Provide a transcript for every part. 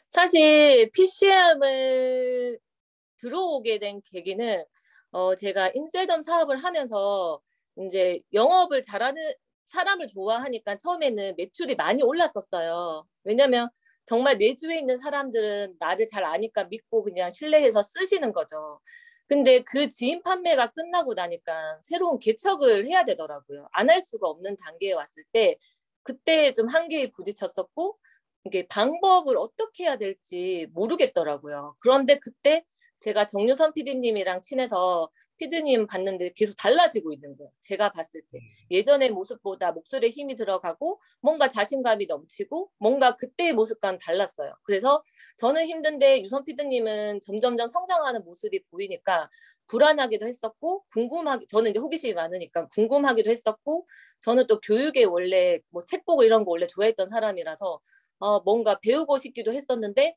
사실 PCM을 들어오게 된 계기는 제가 인셀덤 사업을 하면서 이제 영업을 잘하는 사람을 좋아하니까 처음에는 매출이 많이 올랐었어요. 왜냐면 정말 내주에 있는 사람들은 나를 잘 아니까 믿고 그냥 신뢰해서 쓰시는 거죠. 근데 그 지인 판매가 끝나고 나니까 새로운 개척을 해야 되더라고요. 안 할 수가 없는 단계에 왔을 때 그때 좀 한계에 부딪혔었고 이게 방법을 어떻게 해야 될지 모르겠더라고요. 그런데 그때 제가 정유선 PD님이랑 친해서 피디님 봤는데 계속 달라지고 있는 거예요. 제가 봤을 때. 예전의 모습보다 목소리에 힘이 들어가고 뭔가 자신감이 넘치고 뭔가 그때의 모습과는 달랐어요. 그래서 저는 힘든데 유선 PD님은 점점점 성장하는 모습이 보이니까 불안하기도 했었고 궁금하기 저는 이제 호기심이 많으니까 궁금하기도 했었고 저는 또 교육에 원래 뭐 책 보고 이런 거 원래 좋아했던 사람이라서 뭔가 배우고 싶기도 했었는데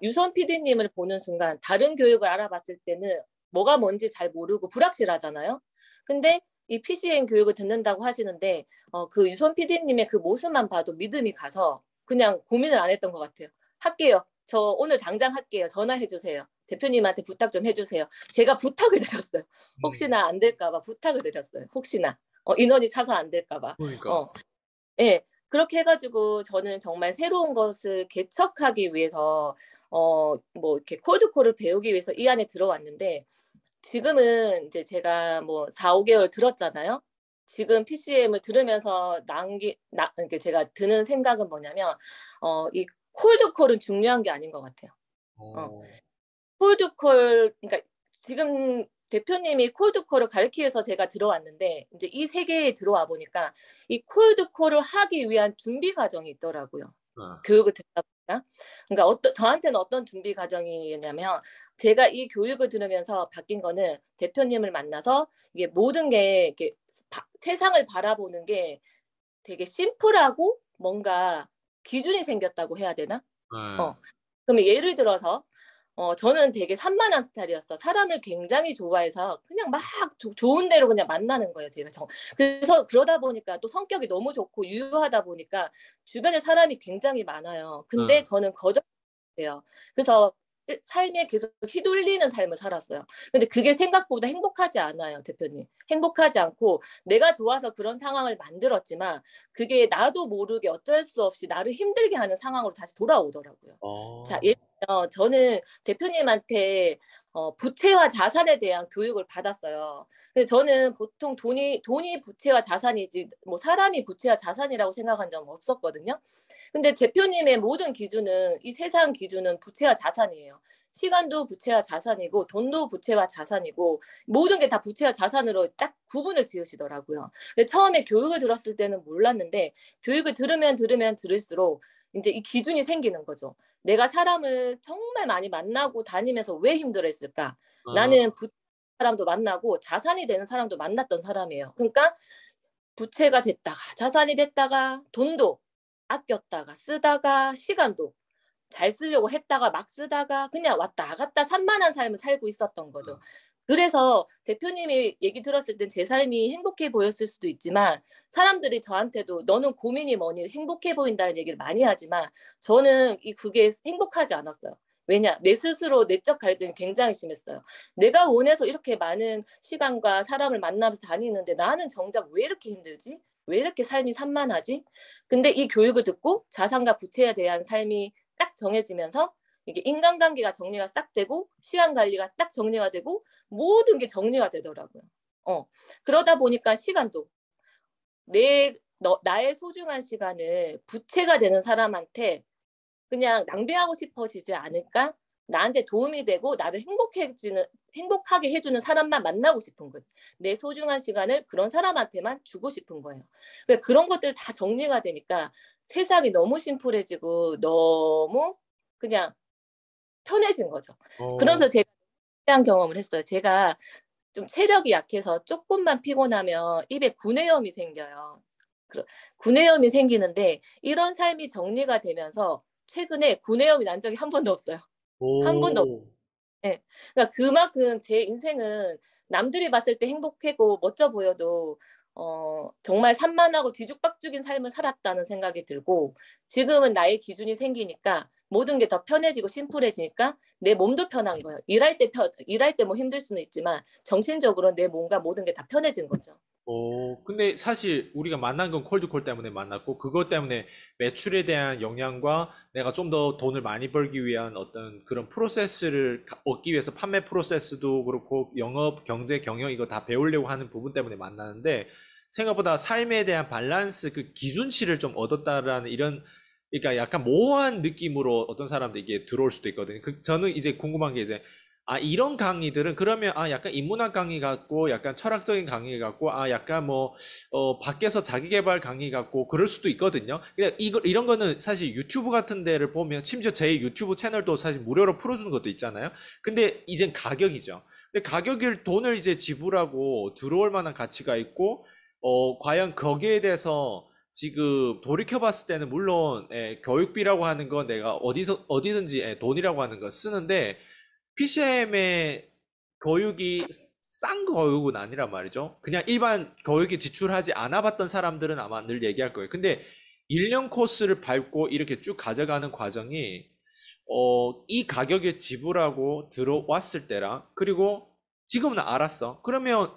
유선 PD님을 보는 순간 다른 교육을 알아봤을 때는 뭐가 뭔지 잘 모르고 불확실하잖아요. 근데 이 PCM 교육을 듣는다고 하시는데 그 유선 PD님의 그 모습만 봐도 믿음이 가서 그냥 고민을 안 했던 것 같아요. 할게요. 저 오늘 당장 할게요. 전화해 주세요. 대표님한테 부탁 좀 해주세요. 제가 부탁을 드렸어요. 혹시나 안 될까 봐 부탁을 드렸어요. 혹시나 인원이 차서 안 될까 봐. 그러니까. 예. 그렇게 해가지고 저는 정말 새로운 것을 개척하기 위해서 뭐 이렇게 콜드콜을 배우기 위해서 이 안에 들어왔는데 지금은 이제 제가 뭐 4, 5개월 들었잖아요. 지금 PCM을 들으면서 그러니까 제가 드는 생각은 뭐냐면 이 콜드콜은 중요한 게 아닌 것 같아요. 어. 어. 콜드콜 그러니까 지금 대표님이 콜드콜을 가르치기 위해서 제가 들어왔는데 이제 이 세계에 들어와 보니까 이 콜드콜을 하기 위한 준비 과정이 있더라고요. 아. 교육을 듣다 보니까. 그러니까 저한테는 어떤 준비 과정이냐면 제가 이 교육을 들으면서 바뀐 거는 대표님을 만나서 이게 모든 게 이렇게 세상을 바라보는 게 되게 심플하고 뭔가 기준이 생겼다고 해야 되나? 예. 어. 그러면 예를 들어서 저는 되게 산만한 스타일이었어. 사람을 굉장히 좋아해서 그냥 막 좋은 대로 그냥 만나는 거예요, 제가. 그래서 그러다 보니까 또 성격이 너무 좋고 유효하다 보니까 주변에 사람이 굉장히 많아요. 근데 예. 저는 거절돼요. 그래서 삶에 계속 휘둘리는 삶을 살았어요. 근데 그게 생각보다 행복하지 않아요, 대표님. 행복하지 않고 내가 좋아서 그런 상황을 만들었지만 그게 나도 모르게 어쩔 수 없이 나를 힘들게 하는 상황으로 다시 돌아오더라고요. 자, 어. 예를 들면 저는 대표님한테 부채와 자산에 대한 교육을 받았어요. 근데 저는 보통 돈이 부채와 자산이지 뭐 사람이 부채와 자산이라고 생각한 적은 없었거든요. 근데 대표님의 모든 기준은 이 세상 기준은 부채와 자산이에요. 시간도 부채와 자산이고 돈도 부채와 자산이고 모든 게 다 부채와 자산으로 딱 구분을 지으시더라고요. 근데 처음에 교육을 들었을 때는 몰랐는데 교육을 들으면 들을수록 이제 이 기준이 생기는 거죠. 내가 사람을 정말 많이 만나고 다니면서 왜 힘들어했을까? 아. 나는 사람도 만나고 자산이 되는 사람도 만났던 사람이에요. 그러니까 부채가 됐다가 자산이 됐다가 돈도 아꼈다가 쓰다가 시간도 잘 쓰려고 했다가 막 쓰다가 그냥 왔다 갔다 산만한 삶을 살고 있었던 거죠. 그래서 대표님이 얘기 들었을 땐 제 삶이 행복해 보였을 수도 있지만 사람들이 저한테도 너는 고민이 뭐니 행복해 보인다는 얘기를 많이 하지만 저는 그게 행복하지 않았어요. 왜냐? 내 스스로 내적 갈등이 굉장히 심했어요. 내가 원해서 이렇게 많은 시간과 사람을 만나면서 다니는데 나는 정작 왜 이렇게 힘들지? 왜 이렇게 삶이 산만하지? 근데 이 교육을 듣고 자산과 부채에 대한 삶이 딱 정해지면서 이게 인간관계가 정리가 싹 되고 시간 관리가 딱 정리가 되고 모든 게 정리가 되더라고요. 그러다 보니까 시간도 나의 소중한 시간을 부채가 되는 사람한테 그냥 낭비하고 싶어지지 않을까? 나한테 도움이 되고 나를 행복하게 해주는 사람만 만나고 싶은 거예요. 내 소중한 시간을 그런 사람한테만 주고 싶은 거예요. 그러니까 그런 것들 다 정리가 되니까 세상이 너무 심플해지고 너무 그냥 편해진 거죠. 어. 그래서 제가 특이한 경험을 했어요. 제가 좀 체력이 약해서 조금만 피곤하면 입에 구내염이 생겨요. 구내염이 생기는데 이런 삶이 정리가 되면서 최근에 구내염이 난 적이 한 번도 없어요. 한 번도 없 오. 예. 그러니까 그만큼 제 인생은 남들이 봤을 때 행복하고 멋져 보여도 정말 산만하고 뒤죽박죽인 삶을 살았다는 생각이 들고 지금은 나의 기준이 생기니까 모든 게 더 편해지고 심플해지니까 내 몸도 편한 거예요. 일할 때 뭐 힘들 수는 있지만 정신적으로 내 몸과 모든 게 다 편해진 거죠. 근데 사실 우리가 만난 건 콜드콜 때문에 만났고, 그것 때문에 매출에 대한 영향과 내가 좀 더 돈을 많이 벌기 위한 어떤 그런 프로세스를 얻기 위해서 판매 프로세스도 그렇고, 영업, 경제, 경영 이거 다 배우려고 하는 부분 때문에 만나는데, 생각보다 삶에 대한 밸런스, 그 기준치를 좀 얻었다라는 이런, 그러니까 약간 모호한 느낌으로 어떤 사람들 이게 들어올 수도 있거든요. 저는 이제 궁금한 게 이제, 이런 강의들은 그러면, 약간 인문학 강의 같고, 약간 철학적인 강의 같고, 약간 뭐, 밖에서 자기계발 강의 같고, 그럴 수도 있거든요. 그냥 이런 거는 사실 유튜브 같은 데를 보면, 심지어 제 유튜브 채널도 사실 무료로 풀어주는 것도 있잖아요. 근데 이젠 가격이죠. 근데 가격을, 돈을 이제 지불하고 들어올 만한 가치가 있고, 과연 거기에 대해서 지금 돌이켜봤을 때는 물론, 교육비라고 하는 건 내가 어디든지 돈이라고 하는 거 쓰는데, PCM의 교육이 싼 교육은 아니란 말이죠. 그냥 일반 교육에 지출하지 않아 봤던 사람들은 아마 늘 얘기할 거예요. 근데 1년 코스를 밟고 이렇게 쭉 가져가는 과정이, 이 가격에 지불하고 들어왔을 때랑, 그리고 지금은 알았어. 그러면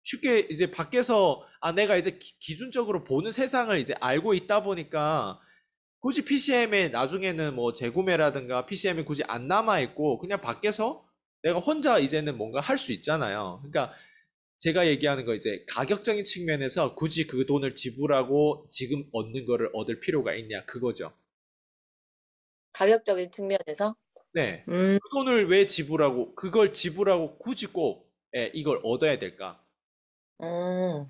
쉽게 이제 밖에서, 내가 이제 기준적으로 보는 세상을 이제 알고 있다 보니까, 굳이 PCM에 나중에는 뭐 재구매라든가 PCM이 굳이 안 남아있고 그냥 밖에서 내가 혼자 이제는 뭔가 할 수 있잖아요. 그러니까 제가 얘기하는 거, 이제 가격적인 측면에서 굳이 그 돈을 지불하고 지금 얻는 거를 얻을 필요가 있냐, 그거죠. 가격적인 측면에서. 네. 음, 그 돈을 왜 지불하고, 그걸 지불하고 굳이 꼭 이걸 얻어야 될까? 음.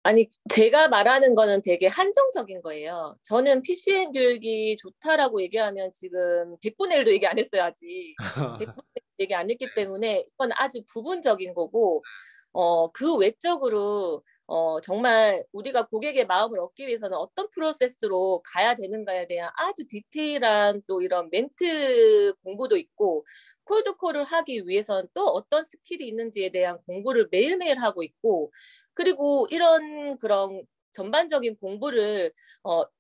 아니, 제가 말하는 거는 되게 한정적인 거예요. 저는 PCN 교육이 좋다라고 얘기하면 지금 100분의 1도 얘기 안 했어요, 아직. 100분의 1 얘기 안 했기 때문에 이건 아주 부분적인 거고, 그 외적으로, 정말 우리가 고객의 마음을 얻기 위해서는 어떤 프로세스로 가야 되는가에 대한 아주 디테일한 또 이런 멘트 공부도 있고, 콜드콜을 하기 위해서는 또 어떤 스킬이 있는지에 대한 공부를 매일매일 하고 있고, 그리고 이런 그런 전반적인 공부를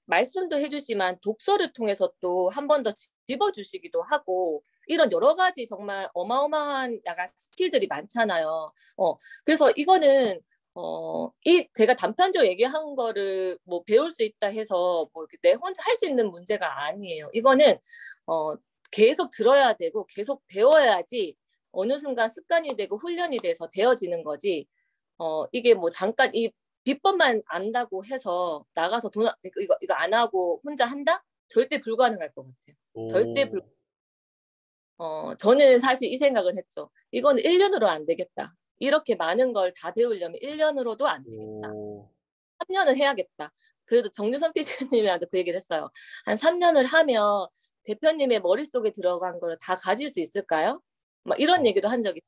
말씀도 해주지만 독서를 통해서 또 한 번 더 집어주시기도 하고 이런 여러 가지 정말 어마어마한 약간 스킬들이 많잖아요. 그래서 이거는 이 제가 단편적으로 얘기한 거를 뭐 배울 수 있다 해서 뭐 이렇게 내 혼자 할 수 있는 문제가 아니에요. 이거는 어, 계속 들어야 되고 계속 배워야지 어느 순간 습관이 되고 훈련이 돼서 되어지는 거지. 이게 뭐 잠깐 이 비법만 안다고 해서 나가서 이거 안 하고 혼자 한다? 절대 불가능할 것 같아요. 절대 오, 저는 사실 이 생각은 했죠. 이건 1년으로 안 되겠다. 이렇게 많은 걸 다 배우려면 1년으로도 안 되겠다. 오, 3년을 해야겠다. 그래도 정유선 PD님이랑도 그 얘기를 했어요. 한 3년을 하면 대표님의 머릿속에 들어간 거를 다 가질 수 있을까요? 막 이런 어, 얘기도 한 적이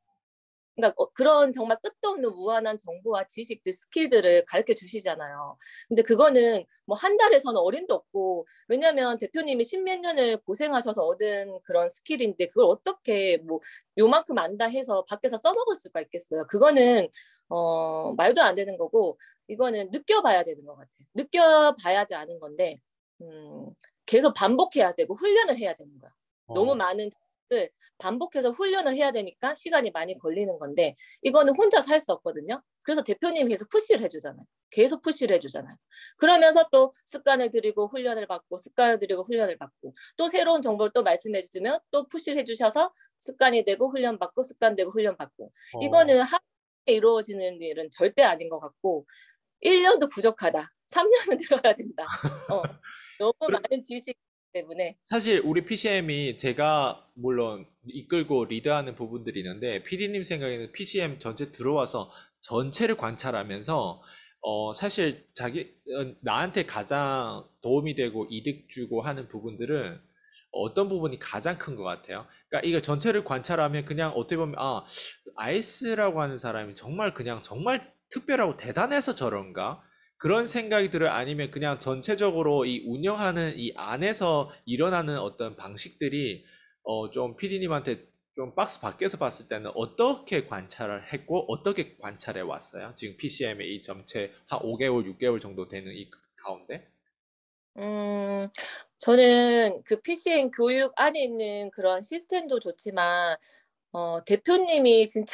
그러니까 그런 정말 끝도 없는 무한한 정보와 지식들, 스킬들을 가르쳐 주시잖아요. 근데 그거는 뭐 한 달에서는 어림도 없고, 왜냐하면 대표님이 십몇 년을 고생하셔서 얻은 그런 스킬인데 그걸 어떻게 뭐 요만큼 안다 해서 밖에서 써먹을 수가 있겠어요. 그거는 말도 안 되는 거고, 이거는 느껴봐야 되는 것 같아요. 느껴봐야지 아는 건데, 음, 계속 반복해야 되고 훈련을 해야 되는 거야. 너무 어, 많은 을 반복해서 훈련을 해야 되니까 시간이 많이 걸리는 건데 이거는 혼자서 할 수 없거든요. 그래서 대표님이 계속 푸시를 해주잖아요. 계속 푸시를 해주잖아요. 그러면서 또 습관을 들이고 훈련을 받고 습관을 들이고 훈련을 받고 또 새로운 정보를 또 말씀해 주시면 또 푸시를 해주셔서 습관이 되고 훈련 받고 습관 되고 훈련 받고 어. 이거는 하루에 이루어지는 일은 절대 아닌 것 같고 1년도 부족하다. 3년은 들어야 된다. 너무 많은 지식 때문에 사실 우리 PCM이 제가 물론 이끌고 리드하는 부분들이 있는데, PD님 생각에는 PCM 전체 들어와서 전체를 관찰하면서 사실 나한테 가장 도움이 되고 이득 주고 하는 부분들은 어떤 부분이 가장 큰 것 같아요. 그러니까 이거 전체를 관찰하면 그냥 어떻게 보면, 아이스라고 하는 사람이 정말 그냥 정말 특별하고 대단해서 저런가? 그런 생각이 들어요? 아니면 그냥 전체적으로 이 운영하는 이 안에서 일어나는 어떤 방식들이 좀 PD님한테 좀 박스 밖에서 봤을 때는 어떻게 관찰을 했고 어떻게 관찰해 왔어요? 지금 PCM의 이 정체 한 5개월, 6개월 정도 되는 이 가운데? 음, 저는 그 PCN 교육 안에 있는 그런 시스템도 좋지만, 대표님이 진짜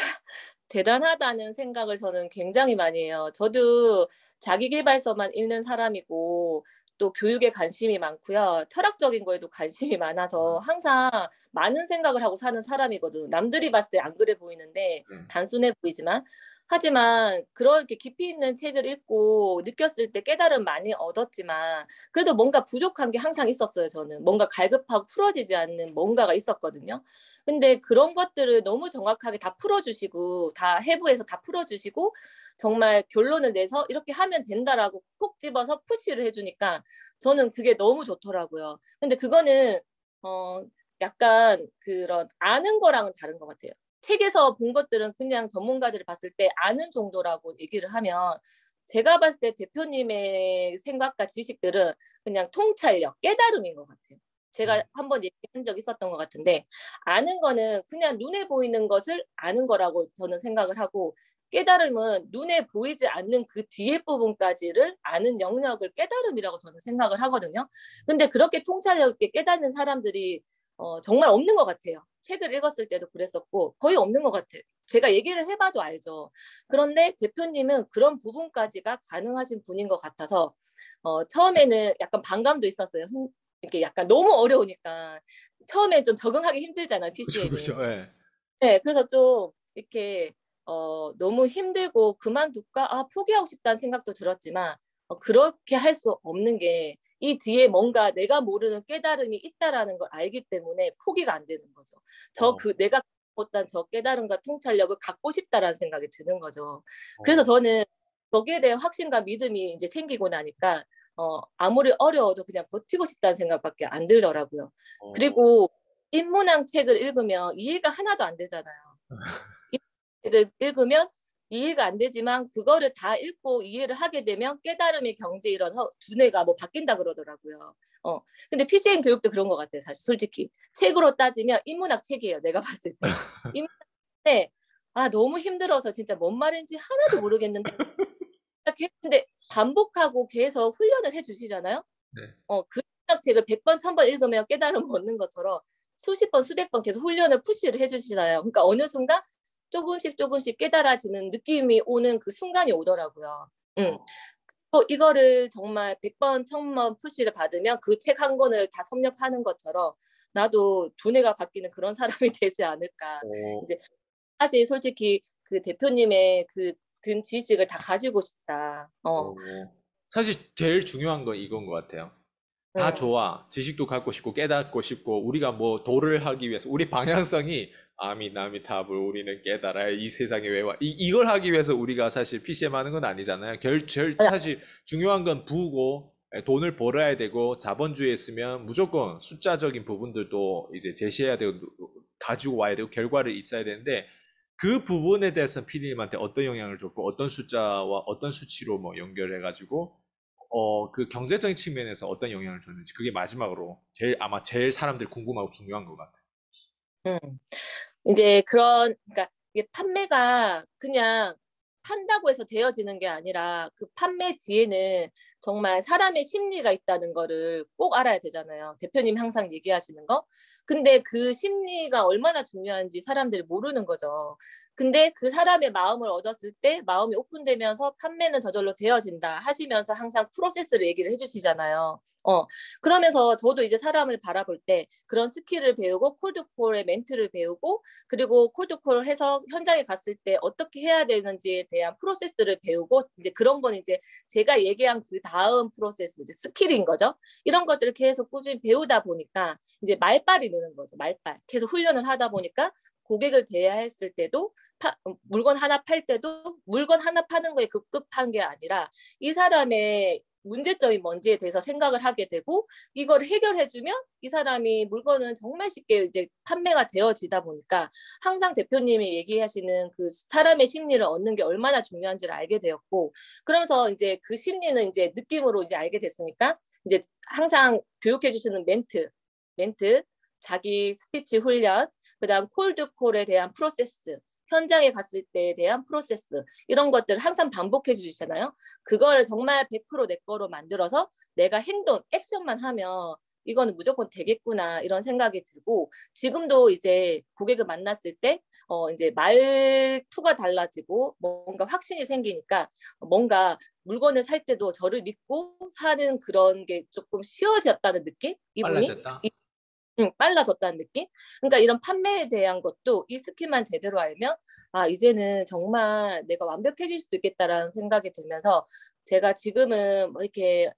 대단하다는 생각을 저는 굉장히 많이 해요. 저도 자기계발서만 읽는 사람이고, 또 교육에 관심이 많고요. 철학적인 거에도 관심이 많아서 항상 많은 생각을 하고 사는 사람이거든. 남들이 봤을 때 안 그래 보이는데, 네. 단순해 보이지만. 하지만 그렇게 깊이 있는 책을 읽고 느꼈을 때 깨달음 많이 얻었지만, 그래도 뭔가 부족한 게 항상 있었어요, 저는. 뭔가 갈급하고 풀어지지 않는 뭔가가 있었거든요. 근데 그런 것들을 너무 정확하게 다 풀어주시고, 다 해부해서 다 풀어주시고, 정말 결론을 내서 이렇게 하면 된다라고 콕 집어서 푸시를 해주니까 저는 그게 너무 좋더라고요. 근데 그거는, 어, 약간 그런 아는 거랑은 다른 것 같아요. 책에서 본 것들은 그냥 전문가들이 봤을 때 아는 정도라고 얘기를 하면, 제가 봤을 때 대표님의 생각과 지식들은 그냥 통찰력, 깨달음인 것 같아요. 제가 한번 얘기한 적 있었던 것 같은데, 아는 거는 그냥 눈에 보이는 것을 아는 거라고 저는 생각을 하고, 깨달음은 눈에 보이지 않는 그 뒤에 부분까지를 아는 영역을 깨달음이라고 저는 생각을 하거든요. 근데 그렇게 통찰력 있게 깨닫는 사람들이 정말 없는 것 같아요. 책을 읽었을 때도 그랬었고 거의 없는 것 같아요. 제가 얘기를 해봐도 알죠. 그런데 대표님은 그런 부분까지가 가능하신 분인 것 같아서 처음에는 약간 반감도 있었어요. 이렇게 약간 너무 어려우니까 처음에 좀 적응하기 힘들잖아요, 그죠, PCN이. 그죠. 예. 네, 그래서 좀 이렇게 너무 힘들고 그만둘까? 아, 포기하고 싶다는 생각도 들었지만 그렇게 할 수 없는 게 이 뒤에 뭔가 내가 모르는 깨달음이 있다라는 걸 알기 때문에 포기가 안 되는 거죠. 어, 내가 못한 저 깨달음과 통찰력을 갖고 싶다라는 생각이 드는 거죠. 그래서 어, 저는 거기에 대한 확신과 믿음이 이제 생기고 나니까 아무리 어려워도 그냥 버티고 싶다는 생각밖에 안 들더라고요. 어, 그리고 인문학 책을 읽으면 이해가 하나도 안 되잖아요. 이 책을 읽으면 이해가 안 되지만 그거를 다 읽고 이해를 하게 되면 깨달음의 경지에 이르러서 두뇌가 뭐 바뀐다 그러더라고요. 근데 PCN 교육도 그런 것 같아요. 사실 솔직히 책으로 따지면 인문학 책이에요. 내가 봤을 때. 인문학 때 너무 힘들어서 진짜 뭔 말인지 하나도 모르겠는데 근데 반복하고 계속 훈련을 해주시잖아요. 네. 그 책을 100번, 1000번 읽으면 깨달음 얻는 것처럼 수십 번, 수백 번 계속 훈련을 푸시를 해주시잖아요. 그러니까 어느 순간 조금씩 조금씩 깨달아지는 느낌이 오는 그 순간이 오더라고요. 어, 또 이거를 정말 100번, 1000번 푸시를 받으면 그 책 한 권을 다 섭렵하는 것처럼 나도 두뇌가 바뀌는 그런 사람이 되지 않을까. 어, 이제 사실 솔직히 그 대표님의 그 든 지식을 다 가지고 싶다. 어. 사실 제일 중요한 건 이건 것 같아요. 다 음, 좋아. 지식도 갖고 싶고 깨닫고 싶고 우리가 뭐 도를 하기 위해서 우리 방향성이 아미타불 우리는 깨달아야 이 세상에 왜 와. 이걸 하기 위해서 우리가 사실 PCM 하는 건 아니잖아요. 사실 중요한 건 부고 돈을 벌어야 되고 자본주의에 있으면 무조건 숫자적인 부분들도 이제 제시해야 되고 가지고 와야 되고 결과를 있어야 되는데 그 부분에 대해서 PD님한테 어떤 영향을 줬고 어떤 숫자와 어떤 수치로 뭐 연결해가지고 그 경제적인 측면에서 어떤 영향을 줬는지 그게 마지막으로 아마 제일 사람들이 궁금하고 중요한 것 같아요. 음. 그러니까 이게 판매가 그냥 판다고 해서 되어지는 게 아니라 그 판매 뒤에는 정말 사람의 심리가 있다는 거를 꼭 알아야 되잖아요. 대표님 항상 얘기하시는 거. 근데 그 심리가 얼마나 중요한지 사람들이 모르는 거죠. 근데 그 사람의 마음을 얻었을 때 마음이 오픈되면서 판매는 저절로 되어진다 하시면서 항상 프로세스를 얘기를 해주시잖아요. 그러면서 저도 이제 사람을 바라볼 때 그런 스킬을 배우고 콜드콜의 멘트를 배우고 그리고 콜드콜을 해서 현장에 갔을 때 어떻게 해야 되는지에 대한 프로세스를 배우고 이제 그런 건 이제 제가 얘기한 그 다음 프로세스 이제 스킬인 거죠. 이런 것들을 계속 꾸준히 배우다 보니까 이제 말빨이 느는 거죠. 말빨. 계속 훈련을 하다 보니까 고객을 대하했을 때도 물건 하나 팔 때도 물건 하나 파는 거에 급급한 게 아니라 이 사람의 문제점이 뭔지에 대해서 생각을 하게 되고 이걸 해결해주면 이 사람이 물건은 정말 쉽게 이제 판매가 되어지다 보니까 항상 대표님이 얘기하시는 그 사람의 심리를 얻는 게 얼마나 중요한지를 알게 되었고 그러면서 이제 그 심리는 이제 느낌으로 이제 알게 됐으니까 이제 항상 교육해 주시는 멘트 자기 스피치 훈련 그다음 콜드콜에 대한 프로세스, 현장에 갔을 때에 대한 프로세스 이런 것들을 항상 반복해 주시잖아요. 그거를 정말 100%내 거로 만들어서 내가 행동, 액션만 하면 이거는 무조건 되겠구나 이런 생각이 들고 지금도 이제 고객을 만났을 때 이제 말투가 달라지고 뭔가 확신이 생기니까 뭔가 물건을 살 때도 저를 믿고 사는 그런 게 조금 쉬워졌다는 느낌? 이분이 빨라졌다. 빨라졌다는 느낌? 그러니까 이런 판매에 대한 것도 이 스킬만 제대로 알면 아 이제는 정말 내가 완벽해질 수도 있겠다라는 생각이 들면서 제가 지금은 뭐 이렇게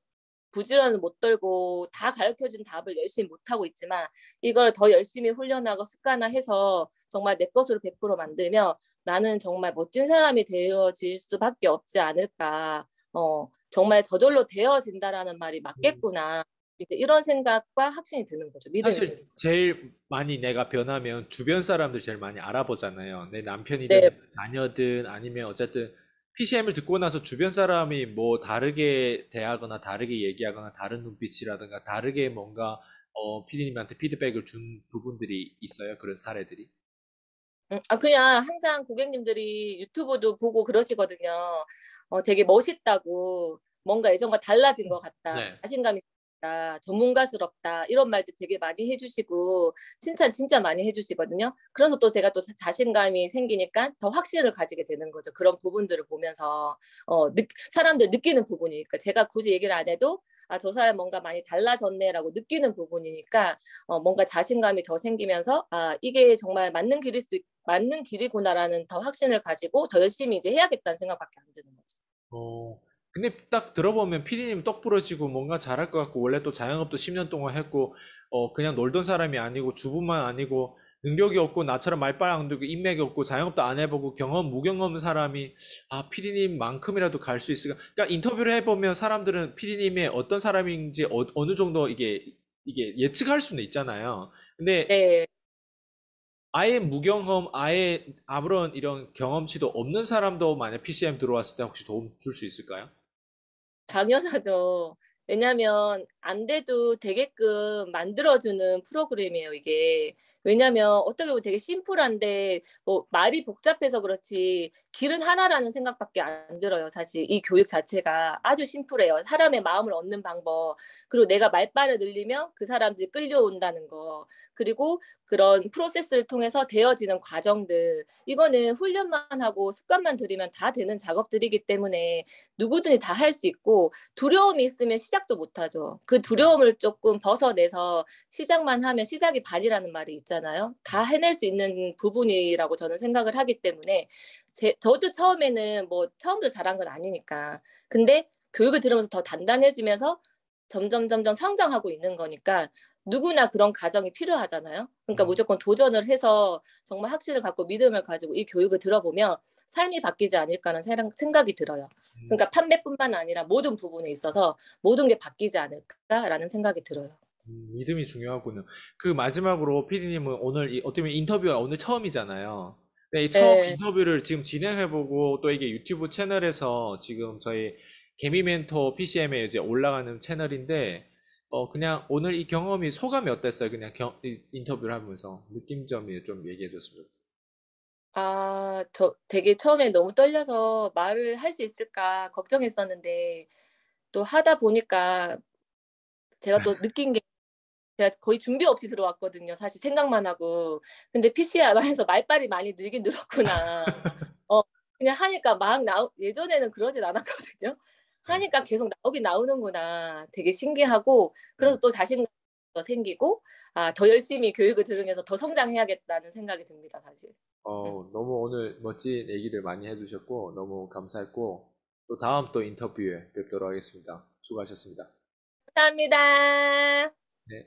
부지런히 못 떨고 다 가르쳐준 답을 열심히 못하고 있지만 이걸 더 열심히 훈련하고 습관화해서 정말 내 것으로 100% 만들면 나는 정말 멋진 사람이 되어질 수밖에 없지 않을까. 정말 저절로 되어진다라는 말이 음, 맞겠구나. 이런 생각과 확신이 드는 거죠. 믿음이 드는 사실 거죠. 제일 많이 내가 변하면 주변 사람들 제일 많이 알아보잖아요. 내 네, 남편이든 자녀든 아니면 어쨌든 PCM을 듣고 나서 주변 사람이 뭐 다르게 대하거나 다르게 얘기하거나 다른 눈빛이라든가 다르게 뭔가 PD님한테 피드백을 준 부분들이 있어요. 그런 사례들이. 그냥 항상 고객님들이 유튜브도 보고 그러시거든요. 되게 멋있다고, 뭔가 예전과 달라진 것 같다, 네. 자신감이 있다, 전문가스럽다, 이런 말도 되게 많이 해주시고, 칭찬 진짜 많이 해주시거든요. 그래서 또 제가 또 자신감이 생기니까 더 확신을 가지게 되는 거죠. 그런 부분들을 보면서, 사람들 느끼는 부분이니까. 제가 굳이 얘기를 안 해도, 아, 저 사람 뭔가 많이 달라졌네라고 느끼는 부분이니까, 뭔가 자신감이 더 생기면서, 아, 이게 정말 맞는 길이구나라는 더 확신을 가지고 더 열심히 이제 해야겠다는 생각밖에 안 드는 거죠. 어, 근데 딱 들어보면 피디님 똑 부러지고 뭔가 잘할 것 같고, 원래 또 자영업도 10년 동안 했고, 그냥 놀던 사람이 아니고, 주부만 아니고, 능력이 없고, 나처럼 말빨 안 되고, 인맥이 없고, 자영업도 안 해보고, 무경험 사람이, 아, 피디님만큼이라도 갈 수 있을까? 그러니까 인터뷰를 해보면 사람들은 피디님의 어떤 사람인지 느 정도 이게 예측할 수는 있잖아요. 근데 네, 아예 무경험, 아예 아무런 이런 경험치도 없는 사람도 만약 PCM 들어왔을 때 혹시 도움 줄 수 있을까요? 당연하죠. 왜냐하면 안 돼도 되게끔 만들어주는 프로그램이에요, 이게. 왜냐하면 어떻게 보면 되게 심플한데 뭐 말이 복잡해서 그렇지 길은 하나라는 생각밖에 안 들어요. 사실 이 교육 자체가 아주 심플해요. 사람의 마음을 얻는 방법. 그리고 내가 말빨을 늘리면 그 사람들이 끌려온다는 거. 그리고 그런 프로세스를 통해서 되어지는 과정들. 이거는 훈련만 하고 습관만 들이면 다 되는 작업들이기 때문에 누구든지 다 할 수 있고 두려움이 있으면 시작도 못하죠. 그 두려움을 조금 벗어내서 시작만 하면 시작이 반이라는 말이 있잖아요. 다 해낼 수 있는 부분이라고 저는 생각을 하기 때문에 저도 처음에는 뭐 처음부터 잘한 건 아니니까. 근데 교육을 들으면서 더 단단해지면서 점점 성장하고 있는 거니까 누구나 그런 과정이 필요하잖아요. 그러니까 음, 무조건 도전을 해서 정말 확신을 갖고 믿음을 가지고 이 교육을 들어보면 삶이 바뀌지 않을까라는 생각이 들어요. 음, 그러니까 판매뿐만 아니라 모든 부분에 있어서 모든 게 바뀌지 않을까라는 생각이 들어요. 믿음이 중요하군요. 그 마지막으로 피디님은 오늘 어떻게 보면 인터뷰가 오늘 처음이잖아요. 네, 이 처음 네. 인터뷰를 지금 진행해보고 또 이게 유튜브 채널에서 지금 저희 개미 멘토 PCM에 이제 올라가는 채널인데 그냥 오늘 이 경험이 소감이 어땠어요? 그냥 인터뷰를 하면서 느낌점이 좀 얘기해 줬으면 좋겠어요. 아, 저 되게 처음에 너무 떨려서 말을 할 수 있을까 걱정했었는데 또 하다 보니까 제가 또 느낀 게 제가 거의 준비 없이 들어왔거든요. 사실 생각만 하고. 근데 PCR에서 말빨이 많이 늘긴 늘었구나. 어, 그냥 하니까 예전에는 그러진 않았거든요. 네. 하니까 계속 나오긴 나오는구나. 되게 신기하고, 네. 그래서 또 자신감도 생기고, 아, 더 열심히 교육을 들으면서 더 성장해야겠다는 생각이 듭니다, 사실. 음. 너무 오늘 멋진 얘기를 많이 해주셨고, 너무 감사했고, 또 다음 또 인터뷰에 뵙도록 하겠습니다. 수고하셨습니다. 감사합니다. 네.